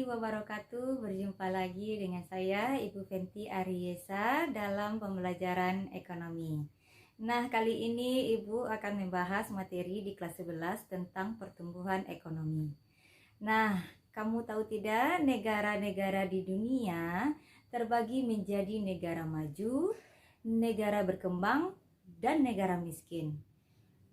wabarakatuh. Berjumpa lagi dengan saya Ibu Fenty Ariesa dalam pembelajaran ekonomi. Nah, kali ini Ibu akan membahas materi di kelas 11 tentang pertumbuhan ekonomi. Nah, kamu tahu tidak, negara-negara di dunia terbagi menjadi negara maju, negara berkembang, dan negara miskin.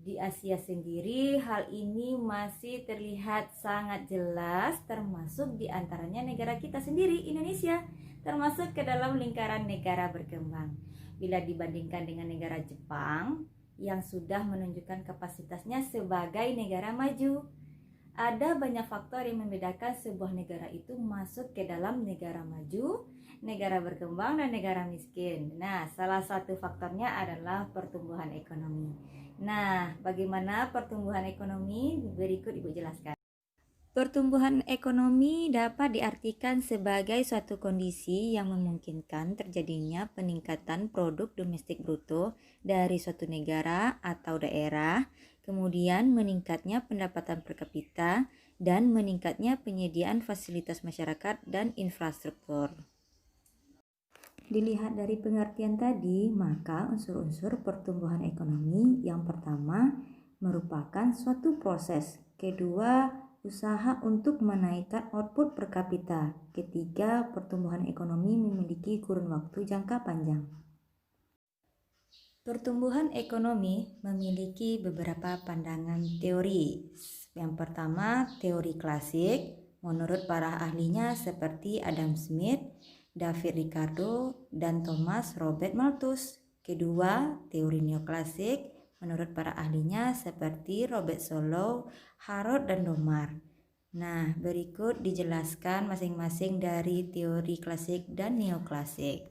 Di Asia sendiri, hal ini masih terlihat sangat jelas, termasuk di antaranya negara kita sendiri, Indonesia, termasuk ke dalam lingkaran negara berkembang. Bila dibandingkan dengan negara Jepang, yang sudah menunjukkan kapasitasnya sebagai negara maju, ada banyak faktor yang membedakan sebuah negara itu masuk ke dalam negara maju, negara berkembang, dan negara miskin. Nah, salah satu faktornya adalah pertumbuhan ekonomi. Nah, bagaimana pertumbuhan ekonomi? Berikut Ibu jelaskan. Pertumbuhan ekonomi dapat diartikan sebagai suatu kondisi yang memungkinkan terjadinya peningkatan produk domestik bruto dari suatu negara atau daerah, kemudian meningkatnya pendapatan per kapita, dan meningkatnya penyediaan fasilitas masyarakat dan infrastruktur. Dilihat dari pengertian tadi, maka unsur-unsur pertumbuhan ekonomi yang pertama merupakan suatu proses, kedua usaha untuk menaikkan output per kapita, ketiga pertumbuhan ekonomi memiliki kurun waktu jangka panjang. Pertumbuhan ekonomi memiliki beberapa pandangan teori. Yang pertama, teori klasik menurut para ahlinya seperti Adam Smith, David Ricardo, dan Thomas Robert Malthus. Kedua, teori neoklasik menurut para ahlinya seperti Robert Solow, Harrod, dan Domar. Nah, berikut dijelaskan masing-masing dari teori klasik dan neoklasik.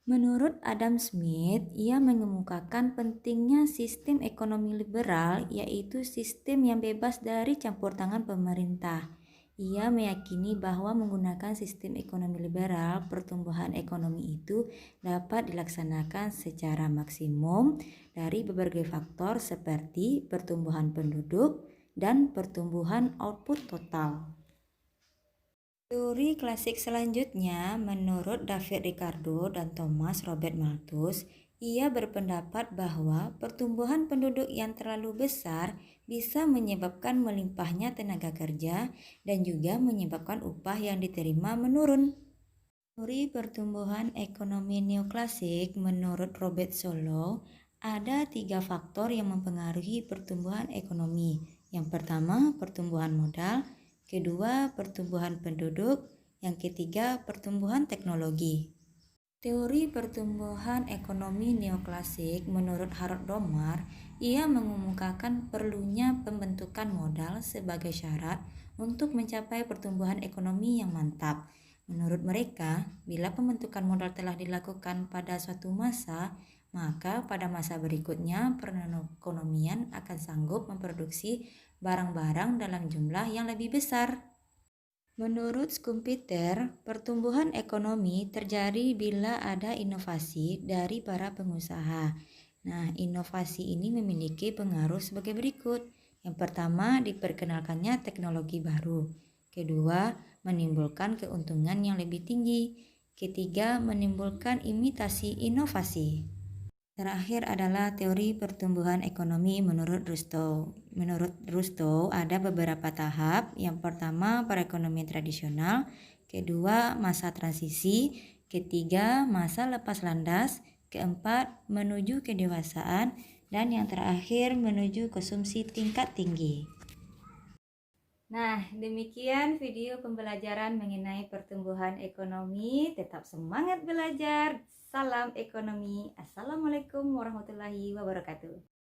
Menurut Adam Smith, ia mengemukakan pentingnya sistem ekonomi liberal, yaitu sistem yang bebas dari campur tangan pemerintah. Ia meyakini bahwa menggunakan sistem ekonomi liberal, pertumbuhan ekonomi itu dapat dilaksanakan secara maksimum dari berbagai faktor seperti pertumbuhan penduduk dan pertumbuhan output total. Teori klasik selanjutnya, menurut David Ricardo dan Thomas Robert Malthus, ia berpendapat bahwa pertumbuhan penduduk yang terlalu besar bisa menyebabkan melimpahnya tenaga kerja dan juga menyebabkan upah yang diterima menurun. Teori pertumbuhan ekonomi neoklasik menurut Robert Solow, ada 3 faktor yang mempengaruhi pertumbuhan ekonomi. Yang pertama, pertumbuhan modal, kedua, pertumbuhan penduduk, yang ketiga, pertumbuhan teknologi. Teori pertumbuhan ekonomi neoklasik menurut Harrod Domar, ia mengemukakan perlunya pembentukan modal sebagai syarat untuk mencapai pertumbuhan ekonomi yang mantap. Menurut mereka, bila pembentukan modal telah dilakukan pada suatu masa, maka pada masa berikutnya perekonomian akan sanggup memproduksi barang-barang dalam jumlah yang lebih besar. Menurut Schumpeter, pertumbuhan ekonomi terjadi bila ada inovasi dari para pengusaha. Nah, inovasi ini memiliki pengaruh sebagai berikut. Yang pertama, diperkenalkannya teknologi baru. Kedua, menimbulkan keuntungan yang lebih tinggi. Ketiga, menimbulkan imitasi inovasi. Terakhir adalah teori pertumbuhan ekonomi menurut Rustow. Menurut Rustow ada beberapa tahap. Yang pertama, perekonomian tradisional, kedua, masa transisi, ketiga, masa lepas landas, keempat, menuju kedewasaan, dan yang terakhir menuju konsumsi tingkat tinggi. Nah, demikian video pembelajaran mengenai pertumbuhan ekonomi. Tetap semangat belajar. Salam ekonomi. Assalamualaikum warahmatullahi wabarakatuh.